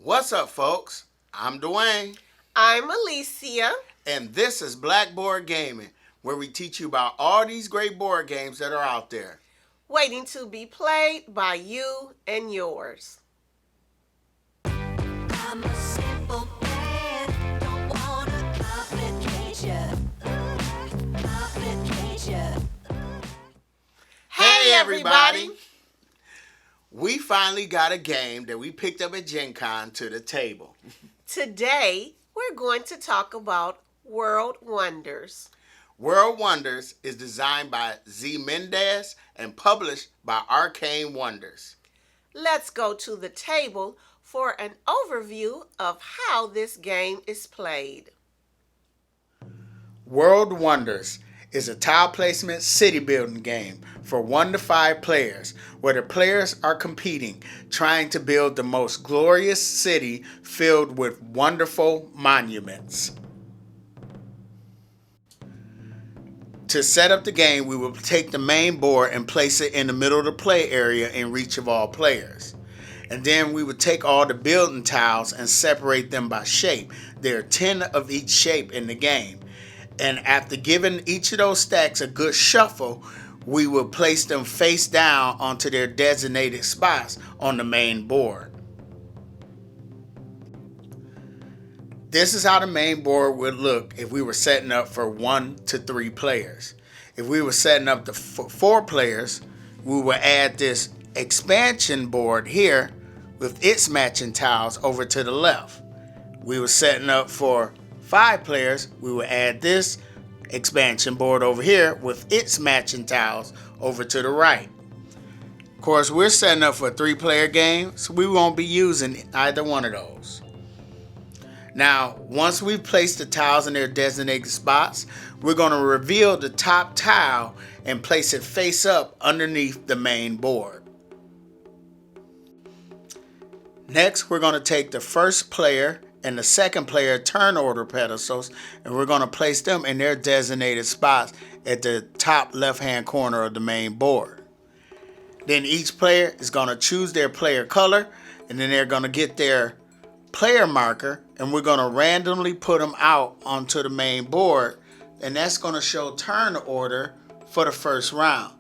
What's up, folks? I'm Dwayne, I'm Alicia. and this is Blackboard Gaming, where we teach you about all these great board games that are out there. Waiting to be played by you and yours. I'm a simple man, don't wanna complicate ya. Complicate ya. Hey, everybody! We finally got a game that we picked up at Gen Con to the table. Today, we're going to talk about World Wonders. World Wonders is designed by Z Mendez and published by Arcane Wonders. Let's go to the table for an overview of how this game is played. World Wonders is a tile placement city building game for 1 to 5 players where the players are competing trying to build the most glorious city filled with wonderful monuments. To set up the game, we will take the main board and place it in the middle of the play area in reach of all players. And then we would take all the building tiles and separate them by shape. There are 10 of each shape in the game. And after giving each of those stacks a good shuffle, we will place them face down onto their designated spots on the main board. This is how the main board would look if we were setting up for 1 to 3 players. If we were setting up for 4 players, we would add this expansion board here with its matching tiles over to the left. We were setting up for 5 players, we would add this expansion board over here with its matching tiles over to the right. Of course, we're setting up for a 3-player game, so we won't be using either one of those. Now, once we've placed the tiles in their designated spots, we're going to reveal the top tile and place it face up underneath the main board. Next, we're going to take the first player and the second player turn order pedestals, and we're going to place them in their designated spots at the top left-hand corner of the main board. Then each player is going to choose their player color, and then they're going to get their player marker, and we're going to randomly put them out onto the main board, and that's going to show turn order for the first round.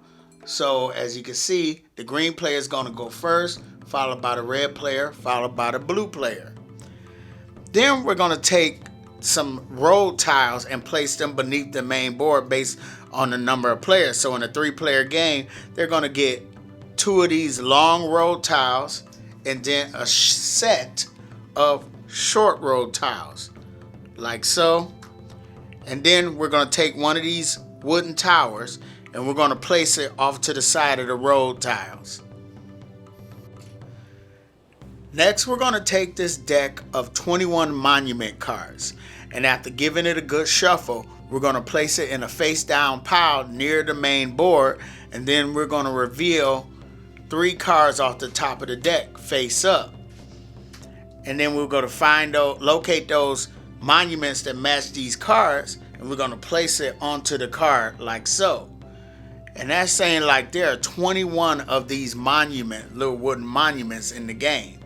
So as you can see, the green player is going to go first, followed by the red player, followed by the blue player. Then we're going to take some road tiles and place them beneath the main board based on the number of players. So in a 3-player game, they're going to get 2 of these long road tiles and then a set of short road tiles, like so. And then we're going to take one of these wooden towers and we're going to place it off to the side of the road tiles. Next, we're going to take this deck of 21 monument cards, and after giving it a good shuffle, we're going to place it in a face down pile near the main board, and then we're going to reveal 3 cards off the top of the deck face up. And then we're going to locate those monuments that match these cards, and we're going to place it onto the card like so. And that's saying like there are 21 of these little wooden monuments in the game.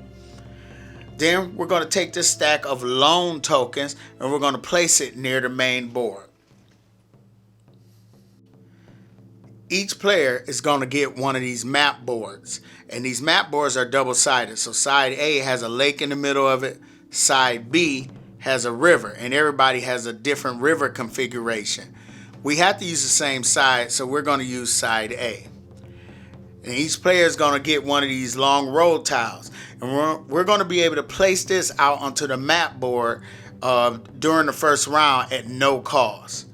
Then we're going to take this stack of loan tokens and we're going to place it near the main board. Each player is going to get one of these map boards, and these map boards are double-sided. So side A has a lake in the middle of it, side B has a river, and everybody has a different river configuration. We have to use the same side, so we're going to use side A. And each player is going to get one of these long road tiles, and we're going to be able to place this out onto the map board during the first round at no cost.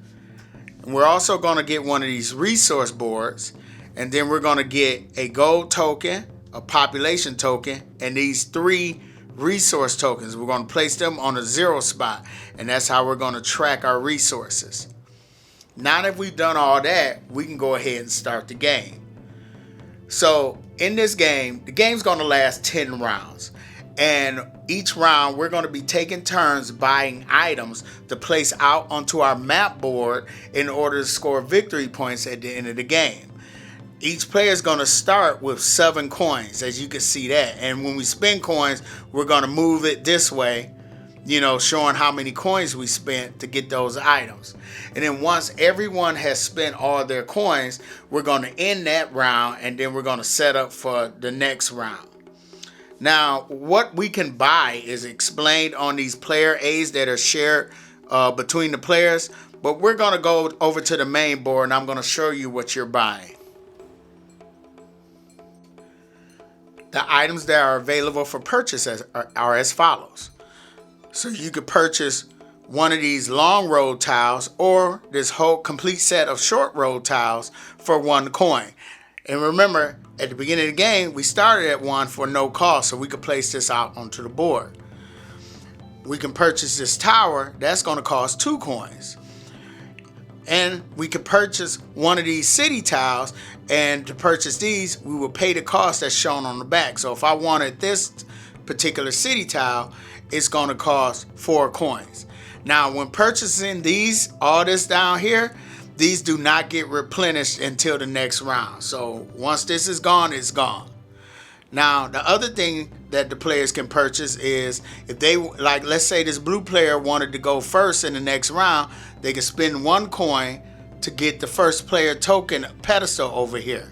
And we're also going to get one of these resource boards, and then we're going to get a gold token, a population token, and these 3 resource tokens. We're going to place them on a 0 spot, and that's how we're going to track our resources. Now that we've done all that, we can go ahead and start the game. So in this game, the game's going to last 10 rounds. And each round, we're going to be taking turns buying items to place out onto our map board in order to score victory points at the end of the game. Each player is going to start with 7 coins, as you can see that. And when we spend coins, we're going to move it this way, showing how many coins we spent to get those items. And then once everyone has spent all their coins, we're going to end that round, and then we're going to set up for the next round. Now, what we can buy is explained on these player aids that are shared between the players. But we're going to go over to the main board, and I'm going to show you what you're buying. The items that are available for purchase are as follows. So you could purchase one of these long road tiles or this whole complete set of short road tiles for 1 coin. And remember, at the beginning of the game, we started at 1 for no cost, so we could place this out onto the board. We can purchase this tower. That's going to cost 2 coins. And we could purchase one of these city tiles, and to purchase these, we will pay the cost that's shown on the back. So if I wanted this particular city tile, it's going to cost 4 coins. Now, when purchasing these, all this down here, these do not get replenished until the next round. So once this is gone, it's gone. Now, the other thing that the players can purchase is if they, like, let's say this blue player wanted to go first in the next round, they can spend 1 coin to get the first player token pedestal over here.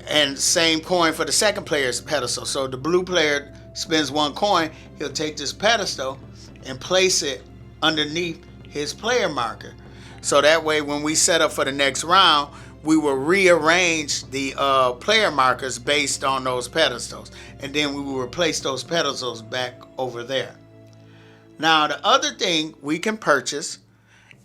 And same coin for the second player's pedestal. So the blue player spends 1 coin, he'll take this pedestal and place it underneath his player marker. So that way, when we set up for the next round, we will rearrange the player markers based on those pedestals. And then we will replace those pedestals back over there. Now, the other thing we can purchase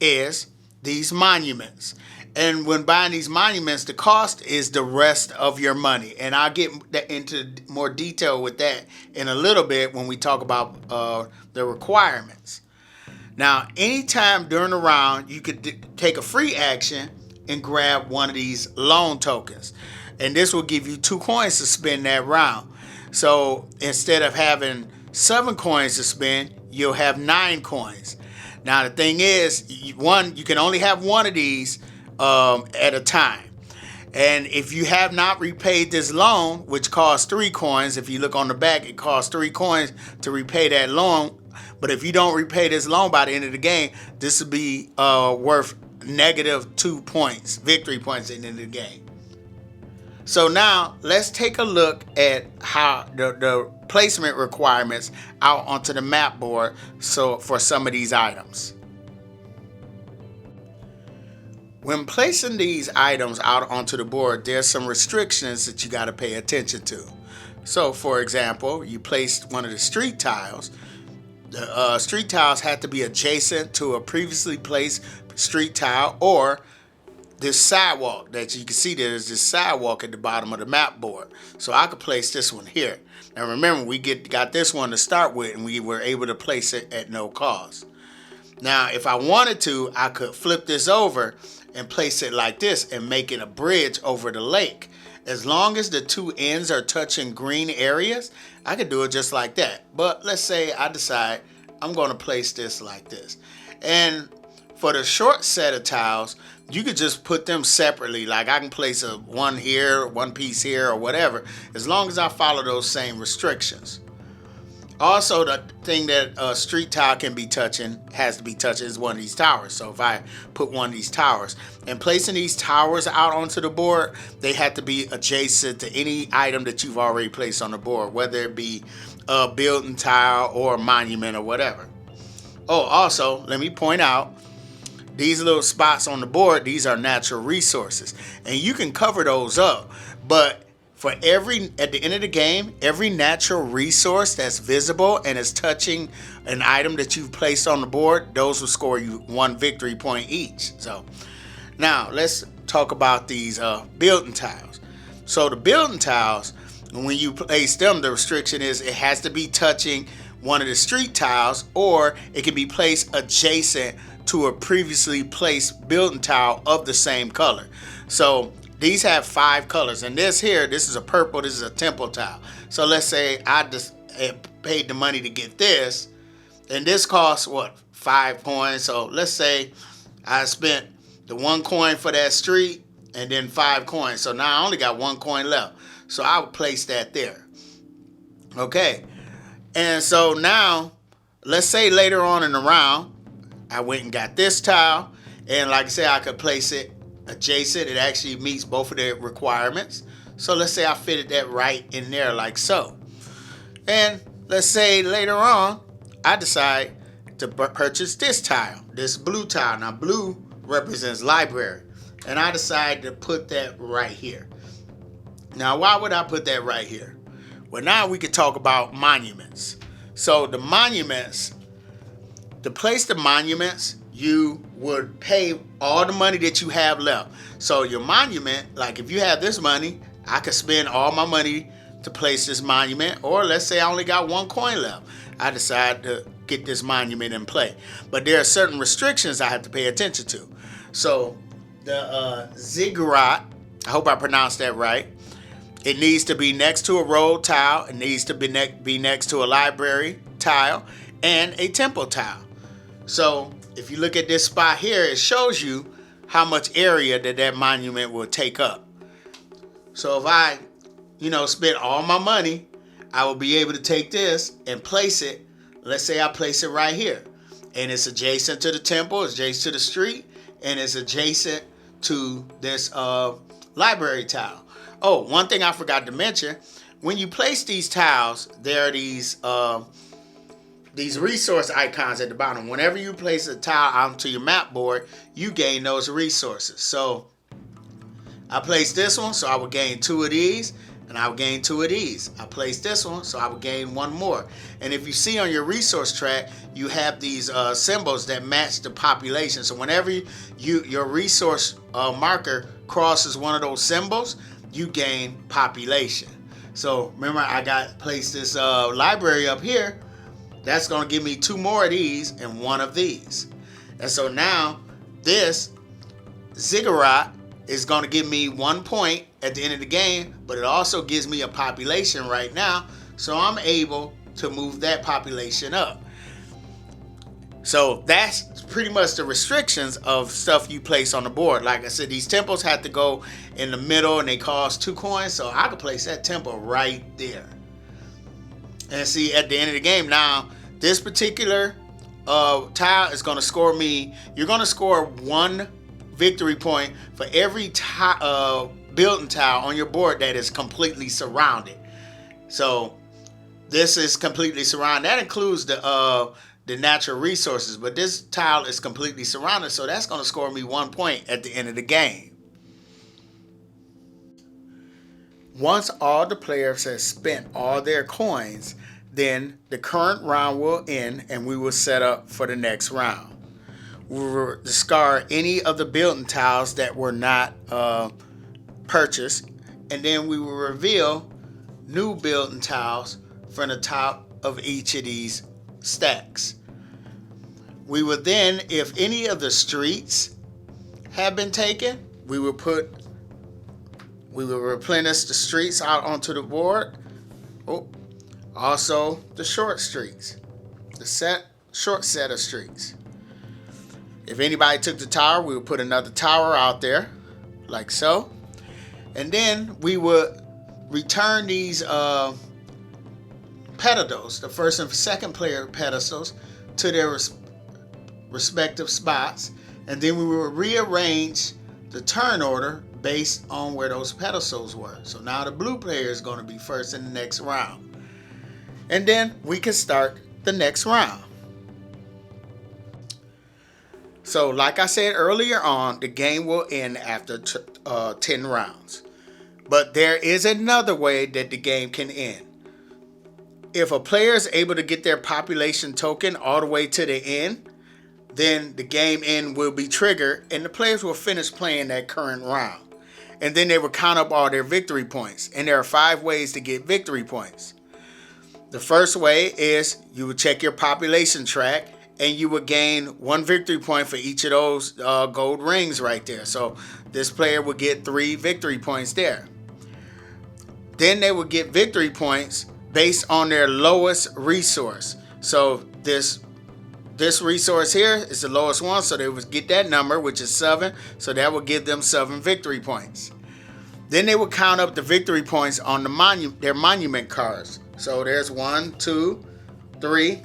is these monuments. And when buying these monuments, the cost is the rest of your money. And I'll get into more detail with that in a little bit when we talk about the requirements. Now, anytime during the round, you could take a free action and grab one of these loan tokens. And this will give you 2 coins to spend that round. So instead of having 7 coins to spend, you'll have 9 coins. Now, the thing is, you can only have one of these at a time. And if you have not repaid this loan, which costs 3 coins, if you look on the back, it costs 3 coins to repay that loan. But if you don't repay this loan by the end of the game, this will be worth -2 points, victory points at the end of the game. So now let's take a look at how the placement requirements out onto the map board for some of these items. When placing these items out onto the board, there's some restrictions that you got to pay attention to. So for example, you placed one of the street tiles. The street tiles have to be adjacent to a previously placed street tile or this sidewalk that you can see. There's this sidewalk at the bottom of the map board. So I could place this one here. Now remember, we got this one to start with, and we were able to place it at no cost. Now if I wanted to, I could flip this over and place it like this and make it a bridge over the lake. As long as the 2 ends are touching green areas, I could do it just like that. But let's say I decide I'm going to place this like this. And for the short set of tiles, you could just put them separately. Like I can place one here, 1 piece here, or whatever, as long as I follow those same restrictions. Also, the thing that a street tile has to be touching is one of these towers. So if I put one of these towers and placing these towers out onto the board, they have to be adjacent to any item that you've already placed on the board, whether it be a building tile or a monument or whatever. Oh, also, let me point out, these little spots on the board, these are natural resources, and you can cover those up. But at the end of the game, every natural resource that's visible and is touching an item that you've placed on the board, those will score you 1 victory point each. So now let's talk about these building tiles. So the building tiles, when you place them, the restriction is it has to be touching one of the street tiles, or it can be placed adjacent to a previously placed building tile of the same color. So these have 5 colors, and this is a purple, this is a temple tile. So let's say I just paid the money to get this, and this costs what, 5 coins. So let's say I spent the 1 coin for that street, and then 5 coins. So now I only got 1 coin left. So I would place that there. Okay. And so now, let's say later on in the round, I went and got this tile. And like I said, I could place it adjacent. It actually meets both of the requirements. So let's say I fitted that right in there like so. And let's say later on, I decide to purchase this tile, this blue tile. Now blue represents library. And I decide to put that right here. Now why would I put that right here? Well, now we could talk about monuments. So the monuments, to place the monuments, you would pay all the money that you have left. So your monument, like if you have this money, I could spend all my money to place this monument. Or let's say I only got 1 coin left. I decide to get this monument in play. But there are certain restrictions I have to pay attention to. So the ziggurat, I hope I pronounced that right. It needs to be next to a road tile. It needs to be next to a library tile and a temple tile. So if you look at this spot here, it shows you how much area that monument will take up. So if I, spend all my money, I will be able to take this and place it. Let's say I place it right here. And it's adjacent to the temple, it's adjacent to the street, and it's adjacent to this library tile. Oh, one thing I forgot to mention, when you place these tiles, there are these resource icons at the bottom. Whenever you place a tile onto your map board, you gain those resources. So I placed this one, so I would gain 2 of these, and I would gain 2 of these. I placed this one, so I would gain 1 more. And if you see on your resource track, you have these symbols that match the population. So whenever your resource marker crosses one of those symbols, you gain population. So remember, I placed this library up here. That's going to give me 2 more of these and 1 of these. And so now this ziggurat is going to give me 1 point at the end of the game, but it also gives me a population right now. So I'm able to move that population up. So that's pretty much the restrictions of stuff you place on the board. Like I said, these temples have to go in the middle and they cost 2 coins. So I could place that temple right there. And see, at the end of the game now, this particular tile is going to score me. You're going to score 1 victory point for every building tile on your board that is completely surrounded. So this is completely surrounded. That includes the natural resources, but this tile is completely surrounded, so that's going to score me 1 point at the end of the game. Once all the players have spent all their coins, then the current round will end and we will set up for the next round. We will discard any of the building tiles that were not purchased, and then we will reveal new building tiles from the top of each of these stacks. We will then, if any of the streets have been taken, we will replenish the streets out onto the board. Also the short streets, short set of streets. If anybody took the tower, we would put another tower out there, like so. And then we would return these pedestals, the first and second player pedestals, to their respective spots. And then we will rearrange the turn order based on where those pedestals were. So now the blue player is going to be first in the next round. And then we can start the next round. So like I said earlier on, the game will end after 10 rounds. But there is another way that the game can end. If a player is able to get their population token all the way to the end, then the game end will be triggered and the players will finish playing that current round. And then they will count up all their victory points. And there are 5 ways to get victory points. The first way is you would check your population track and you would gain 1 victory point for each of those gold rings right there. So this player would get 3 victory points there. Then they would get victory points based on their lowest resource. So this this resource here is the lowest one, so they would get that number, which is 7. So that would give them 7 victory points. Then they would count up the victory points on their monument cards. So there's 1, 2, 3,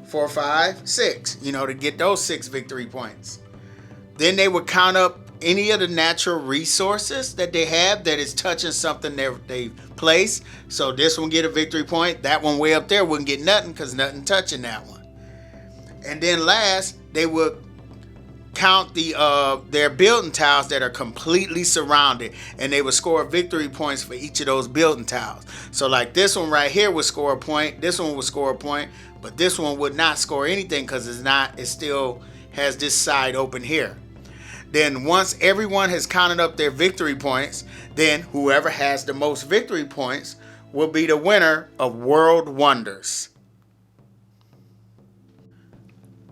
4, 5, 6. To get those 6 victory points. Then they would count up any of the natural resources that they have that is touching something that they place. So this one get a victory point. That one way up there wouldn't get nothing because nothing touching that one. And then last, they would count their building tiles that are completely surrounded, and they would score victory points for each of those building tiles. So like this one right here would score a point, this one would score a point, but this one would not score anything because it still has this side open here. Then once everyone has counted up their victory points, then whoever has the most victory points will be the winner of World Wonders.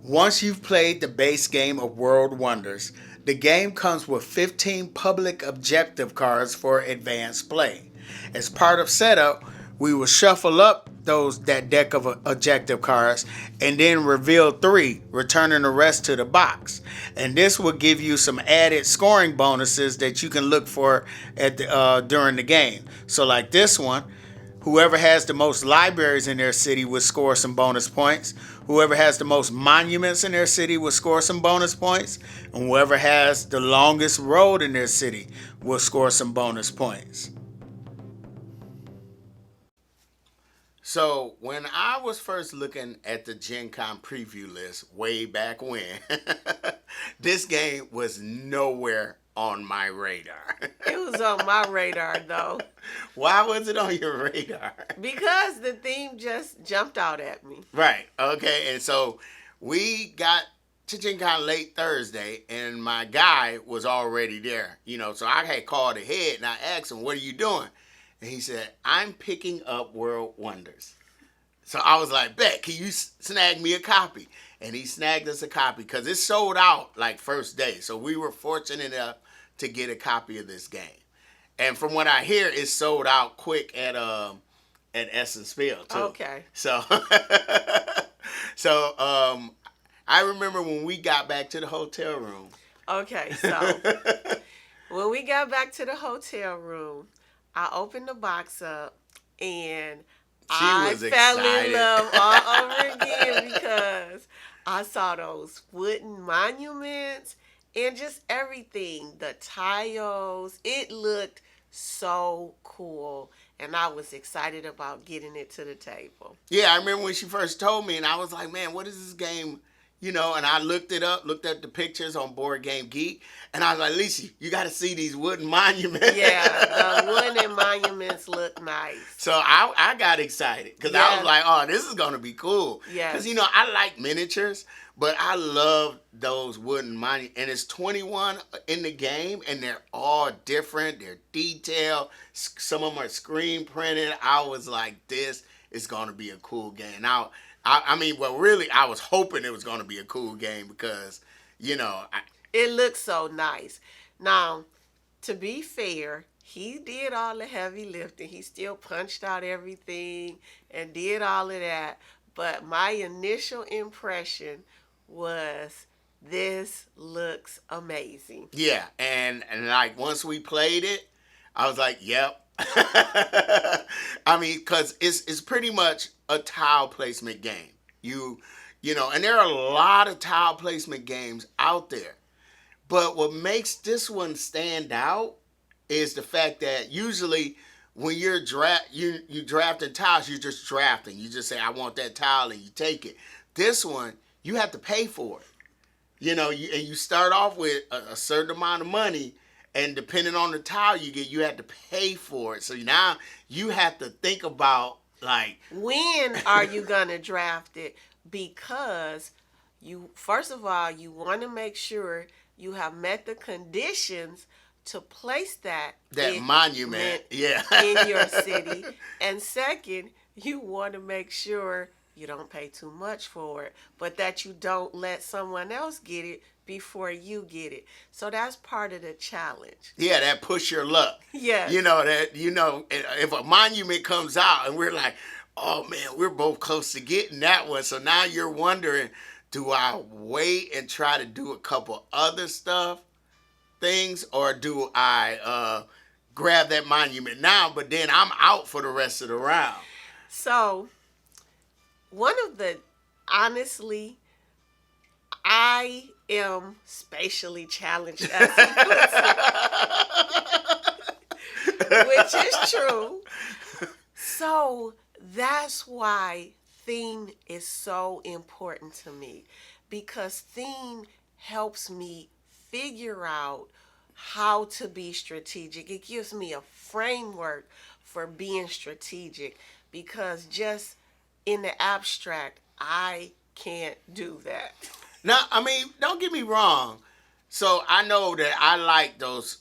Once you've played the base game of World Wonders, the game comes with 15 public objective cards for advanced play. As part of setup, we will shuffle up that deck of objective cards and then reveal 3, returning the rest to the box. And this will give you some added scoring bonuses that you can look for during the game. So like this one, whoever has the most libraries in their city will score some bonus points. Whoever has the most monuments in their city will score some bonus points. And whoever has the longest road in their city will score some bonus points. So when I was first looking at the Gen Con preview list way back when, this game was nowhere on my radar. It was on my radar, though. Why was it on your radar? Because the theme just jumped out at me. Right. Okay. And so we got to Gen Con late Thursday, and my guy was already there. So I had called ahead, and I asked him, "What are you doing?" And he said, "I'm picking up World Wonders." So I was like, "Bet, can you snag me a copy?" And he snagged us a copy because it sold out like first day. So we were fortunate enough to get a copy of this game. And from what I hear, it sold out quick at Essence Field too. Okay. So, I remember when we got back to the hotel room. Okay, so when we got back to the hotel room, I opened the box up and I fell in love all over again because I saw those wooden monuments and just everything. The tiles, it looked so cool. And I was excited about getting it to the table. Yeah, I remember when she first told me, and I was like, "Man, what is this game?" And I looked it up, looked at the pictures on Board Game Geek, and I was like, "Alicia, you got to see these wooden monuments." Yeah, the wooden monuments look nice. So I got excited because I was like, "Oh, this is going to be cool." Yeah. Because, I like miniatures, but I love those wooden monuments. And it's 21 in the game, and they're all different. They're detailed. Some of them are screen printed. I was like, this is going to be a cool game. Now, really, I was hoping it was going to be a cool game because, it looks so nice. Now, to be fair, he did all the heavy lifting. He still punched out everything and did all of that. But my initial impression was, this looks amazing. Yeah, and like once we played it, I was like, yep. Because it's pretty much a tile placement game. And there are a lot of tile placement games out there. But what makes this one stand out is the fact that usually when you're drafting tiles, you're just drafting. You just say, "I want that tile," and you take it. This one, you have to pay for it. And you start off with a certain amount of money, and depending on the tile you get, you have to pay for it. So now you have to think about, like, when are you gonna draft it? Because first of all, you want to make sure you have met the conditions to place that monument in your city. And second, you want to make sure you don't pay too much for it, but that you don't let someone else get it before you get it. So that's part of the challenge. Yeah, that push your luck. Yeah. If a monument comes out and we're like, "Oh man, we're both close to getting that one." So now you're wondering, do I wait and try to do a couple other things, or do I grab that monument now, but then I'm out for the rest of the round? So, honestly, I am spatially challenged, as he puts it, which is true. So, that's why theme is so important to me, because theme helps me figure out how to be strategic. It gives me a framework for being strategic, because just in the abstract, I can't do that. Now, I mean, don't get me wrong. So I know that I like those,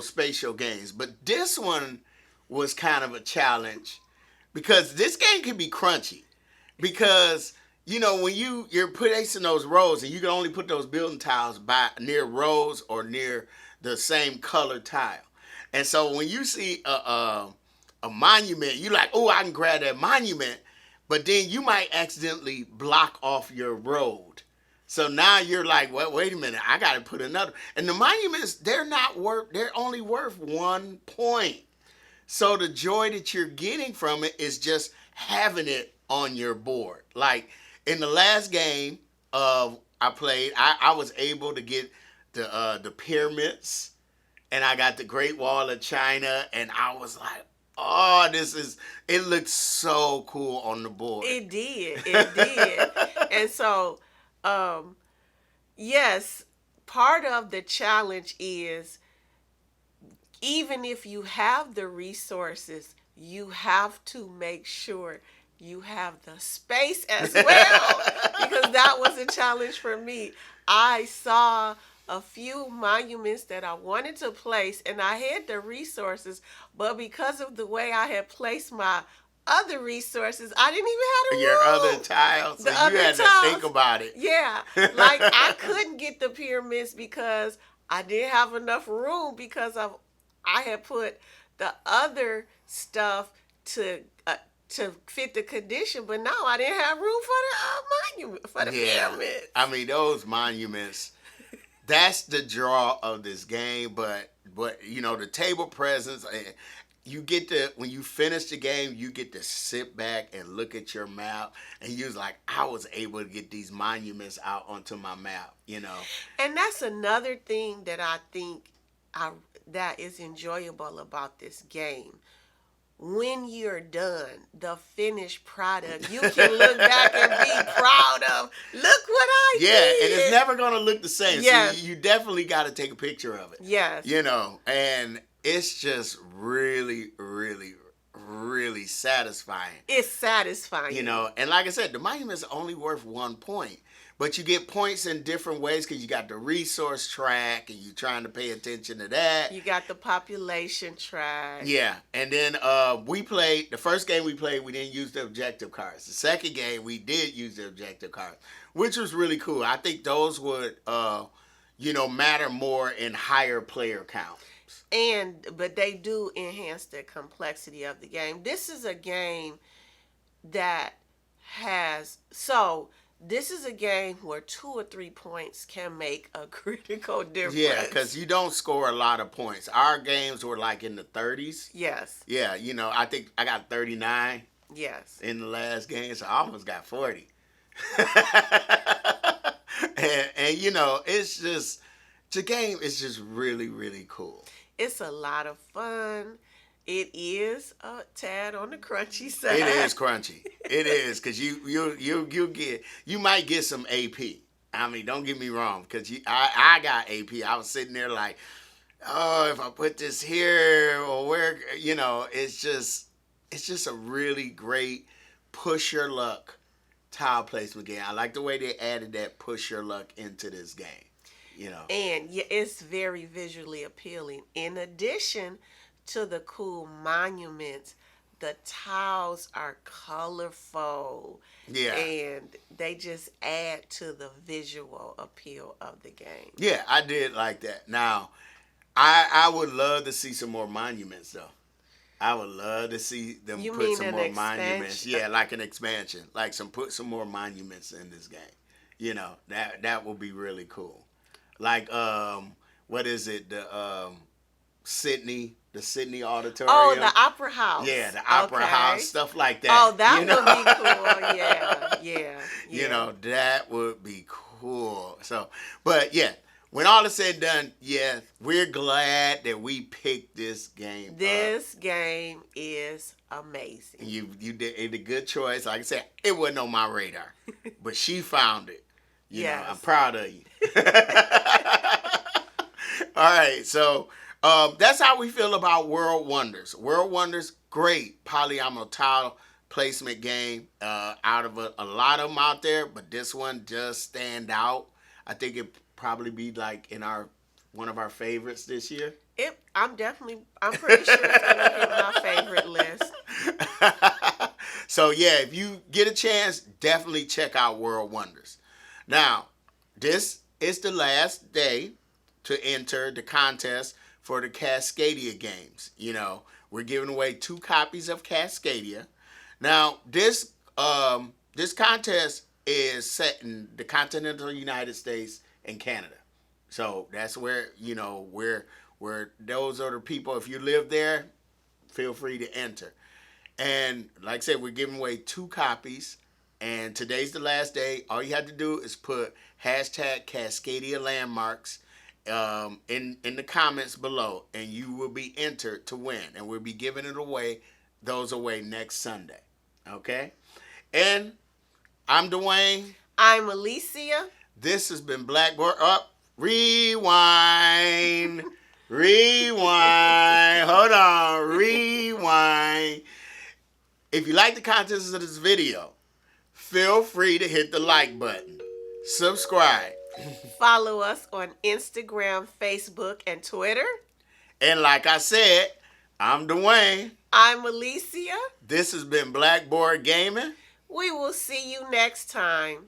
spatial games, but this one was kind of a challenge because this game can be crunchy. Because when you're placing those rows, and you can only put those building tiles by near rows or near the same color tile, and so when you see a monument, you're like, oh, I can grab that monument, but then you might accidentally block off your road. So now you're like, well, wait a minute, I got to put another. And the monuments, they're only worth 1 point. So the joy that you're getting from it is just having it on your board. Like in the last game I played, I was able to get the pyramids, and I got the Great Wall of China, and I was like, oh, it looks so cool on the board. It did. And so, yes, part of the challenge is, even if you have the resources, you have to make sure you have the space as well, because that was a challenge for me. I saw a few monuments that I wanted to place, and I had the resources, but because of the way I had placed my other resources, I didn't even have the Your room. other tiles, so The you other had to tiles. think about it. Yeah, like I couldn't get the pyramids because I didn't have enough room, because I had put the other stuff to fit the condition, but now I didn't have room for the monument, for the pyramid. I mean, those monuments, that's the draw of this game. But the table presence, when you finish the game, you get to sit back and look at your map, and you're like, I was able to get these monuments out onto my map. And that's another thing that I think that is enjoyable about this game. When you're done, the finished product, you can look back and be proud of. Look what I did. Yeah, and it's never going to look the same. Yes. So you definitely got to take a picture of it. Yes. And it's just really, really, really satisfying. It's satisfying. And like I said, the monument's only worth 1 point. But you get points in different ways, because you got the resource track, and you're trying to pay attention to that. You got the population track. Yeah. And then the first game we played, we didn't use the objective cards. The second game, we did use the objective cards, which was really cool. I think those would, matter more in higher player counts. But they do enhance the complexity of the game. This is a game that this is a game where 2 or 3 points can make a critical difference. Yeah, because you don't score a lot of points. Our games were like in the 30s. Yes. Yeah, I think I got 39. Yes. In the last game, so I almost got 40. and it's just, the game is just really, really cool. It's a lot of fun. It is a tad on the crunchy side. It is crunchy. It is, because you might get some AP. I mean, don't get me wrong, because I got AP. I was sitting there like, oh, if I put this here or where, it's just a really great push your luck tile placement game. I like the way they added that push your luck into this game. And it's very visually appealing. In addition to the cool monuments, the tiles are colorful. Yeah. And they just add to the visual appeal of the game. Yeah, I did like that. Now, I would love to see some more monuments, though. I would love to see them put some more monuments. Yeah, like an expansion. Like put some more monuments in this game. You know, that would be really cool. Like, what is it? The Sydney Auditorium. Oh, the Opera House. Yeah, the Opera House, stuff like that. Oh, that would be cool. Yeah. You know, that would be cool. So, but yeah, when all is said and done, yeah, we're glad that we picked this game. This game is amazing. You did a good choice. Like I said, it wasn't on my radar, but she found it. You know, I'm proud of you. All right, so that's how we feel about World Wonders. World Wonders, great polyomino tile placement game. Out of a lot of them out there, but this one does stand out. I think it probably be like in one of our favorites this year. I'm pretty sure it's gonna hit my favorite list. So yeah, if you get a chance, definitely check out World Wonders. Now, this is the last day to enter the contest for the Cascadia games. You know, we're giving away 2 copies of Cascadia. Now, this contest is set in the continental United States and Canada. So that's where, you know, where those are the people, if you live there, feel free to enter. And like I said, we're giving away 2 copies. And today's the last day. All you have to do is put hashtag Cascadia Landmarks in the comments below, and you will be entered to win. And we'll be giving those away next Sunday. Okay? And I'm Dwayne. I'm Alicia. This has been Blackboard Up. Rewind. Hold on. Rewind. If you like the contents of this video, feel free to hit the like button. Subscribe. Follow us on Instagram, Facebook, and Twitter. And like I said, I'm Dwayne. I'm Alicia. This has been Blackboard Gaming. We will see you next time.